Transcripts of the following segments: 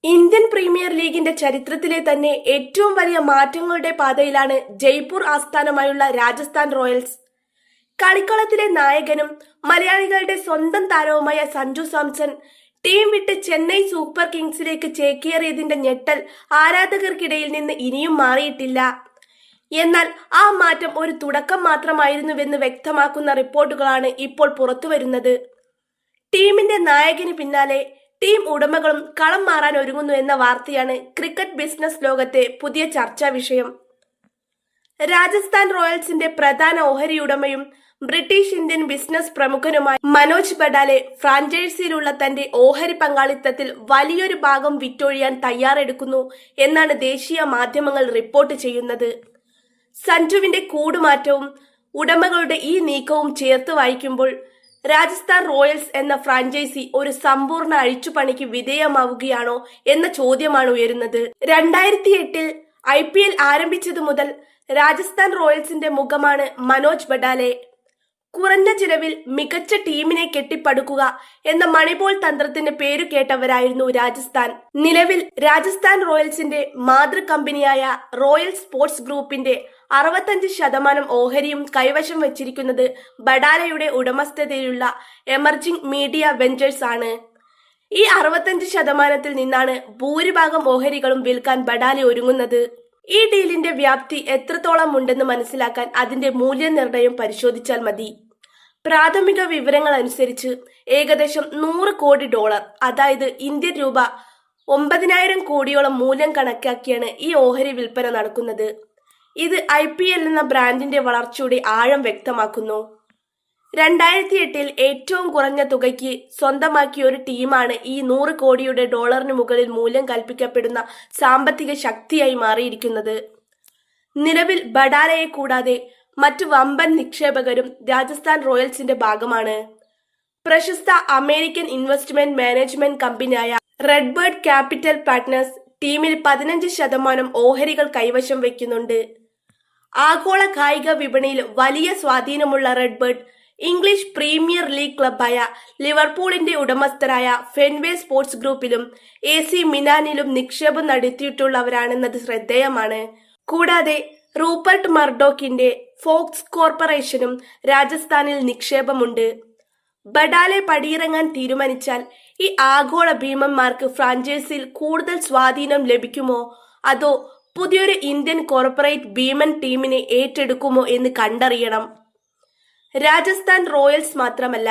Indian premier ലീഗിന്റെ ചരിത്രത്തിലെ തന്നെ ഏറ്റവും വലിയ മാറ്റങ്ങളുടെ പാതയിലാണ് ജയ്പൂർ ആസ്ഥാനമായുള്ള രാജസ്ഥാൻ റോയൽസ്. കളിക്കളത്തിലെ നായകനും മലയാളികളുടെ സ്വന്തം താരവുമായ സഞ്ജു സാംസൺ ടീം വിട്ട് ചെന്നൈ സൂപ്പർ കിങ്സിലേക്ക് ചേക്കേറിയതിന്റെ ഞെട്ടൽ ആരാധകർക്കിടയിൽ നിന്ന് ഇനിയും മാറിയിട്ടില്ല. എന്നാൽ ആ മാറ്റം ഒരു തുടക്കം മാത്രമായിരുന്നുവെന്ന് വ്യക്തമാക്കുന്ന റിപ്പോർട്ടുകളാണ് ഇപ്പോൾ പുറത്തുവരുന്നത്. ടീമിന്റെ നായകന് പിന്നാലെ ടീം ഉടമകളും കളം മാറാൻ ഒരുങ്ങുന്നു എന്ന വാർത്തയാണ് ക്രിക്കറ്റ് ബിസിനസ് ലോകത്തെ പുതിയ ചർച്ചാ വിഷയം. രാജസ്ഥാൻ റോയൽസിന്റെ പ്രധാന ഓഹരി ഉടമയും ബ്രിട്ടീഷ് ഇന്ത്യൻ ബിസിനസ് പ്രമുഖനുമായ മനോജ് ബഡാലെ ഫ്രാഞ്ചൈസിയിലുള്ള തന്റെ ഓഹരി പങ്കാളിത്തത്തിൽ വലിയൊരു ഭാഗം വിറ്റൊഴിയാൻ തയ്യാറെടുക്കുന്നു എന്നാണ് ദേശീയ മാധ്യമങ്ങൾ റിപ്പോർട്ട് ചെയ്യുന്നത്. സഞ്ജുവിന്റെ കൂടുമാറ്റവും ഉടമകളുടെ ഈ നീക്കവും ചേർത്ത് വായിക്കുമ്പോൾ രാജസ്ഥാൻ റോയൽസ് എന്ന ഫ്രാഞ്ചൈസി ഒരു സമ്പൂർണ്ണ അഴിച്ചുപണിക്ക് വിധേയമാവുകയാണോ എന്ന ചോദ്യമാണ് ഉയരുന്നത്. 2008 IPL ആരംഭിച്ചതു മുതൽ രാജസ്ഥാൻ റോയൽസിന്റെ മുഖമാണ് മനോജ് ബഡാലെ. കുറഞ്ഞ ചിലവിൽ മികച്ച ടീമിനെ കെട്ടിപ്പടുക്കുക എന്ന മണിബോൾ തന്ത്രത്തിന് പേരു കേട്ടവരായിരുന്നു രാജസ്ഥാൻ. നിലവിൽ രാജസ്ഥാൻ റോയൽസിന്റെ മാതൃ കമ്പനിയായ റോയൽ സ്പോർട്സ് ഗ്രൂപ്പിന്റെ 65% ഓഹരിയും കൈവശം വച്ചിരിക്കുന്നത് ബഡാലയുടെ ഉടമസ്ഥതയിലുള്ള എമർജിംഗ് മീഡിയ വെഞ്ചേഴ്സ് ആണ്. ഈ 65% നിന്നാണ് ഭൂരിഭാഗം ഓഹരികളും വിൽക്കാൻ ബഡാല ഒരുങ്ങുന്നത്. ഈ ഡീലിന്റെ വ്യാപ്തി എത്രത്തോളം ഉണ്ടെന്ന് മനസ്സിലാക്കാൻ അതിന്റെ മൂല്യനിർണ്ണയം പരിശോധിച്ചാൽ മതി. പ്രാഥമിക വിവരങ്ങൾ അനുസരിച്ച് ഏകദേശം $100 കോടി, അതായത് ഇന്ത്യൻ രൂപ 9,000 കോടിയോളം മൂല്യം കണക്കാക്കിയാണ് ഈ ഓഹരി വിൽപ്പന നടക്കുന്നത്. ഇത് IPL എന്ന ബ്രാൻഡിന്റെ വളർച്ചയുടെ ആഴം വ്യക്തമാക്കുന്നു. 2008 ഏറ്റവും കുറഞ്ഞ തുകയ്ക്ക് സ്വന്തമാക്കിയ ഒരു ടീമാണ് ഈ $100 കോടിയുടെ മുകളിൽ മൂല്യം കൽപ്പിക്കപ്പെടുന്ന സാമ്പത്തിക ശക്തിയായി മാറിയിരിക്കുന്നത്. നിലവിൽ ബഡാലയെ കൂടാതെ മറ്റു വമ്പൻ നിക്ഷേപകരും രാജസ്ഥാൻ റോയൽസിന്റെ ഭാഗമാണ്. പ്രശസ്ത അമേരിക്കൻ ഇൻവെസ്റ്റ്മെന്റ് മാനേജ്മെന്റ് കമ്പനിയായ റെഡ്ബേർഡ് ക്യാപിറ്റൽ പാർട്ട്നേഴ്സ് ടീമിൽ 15% ഓഹരികൾ കൈവശം വയ്ക്കുന്നുണ്ട്. ആഗോള കായിക വിപണിയിൽ വലിയ സ്വാധീനമുള്ള റെഡ്ബേർഡ് ഇംഗ്ലീഷ് പ്രീമിയർ ലീഗ് ക്ലബായ ലിവർപൂളിന്റെ ഉടമസ്ഥരായ ഫെൻവേ സ്പോർട്സ് ഗ്രൂപ്പിലും AC മിലാനിലും നിക്ഷേപം നടത്തിയിട്ടുള്ളവരാണെന്നത് ശ്രദ്ധേയമാണ്. കൂടാതെ റൂപ്പർട്ട് മർഡോക്കിന്റെ ഫോക്സ് കോർപ്പറേഷനും രാജസ്ഥാനിൽ നിക്ഷേപമുണ്ട്. ബഡാലെ പടിയിറങ്ങാൻ തീരുമാനിച്ചാൽ ഈ ആഗോള ഭീമന്മാർക്ക് ഫ്രാഞ്ചൈസിയിൽ കൂടുതൽ സ്വാധീനം ലഭിക്കുമോ, അതോ പുതിയൊരു ഇന്ത്യൻ കോർപ്പറേറ്റ് ഭീമൻ ടീമിനെ ഏറ്റെടുക്കുമോ എന്ന് കണ്ടറിയണം. രാജസ്ഥാൻ റോയൽസ് മാത്രമല്ല,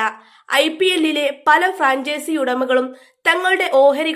IPL പല ഫ്രാഞ്ചൈസി ഉടമകളും തങ്ങളുടെ ഓഹരി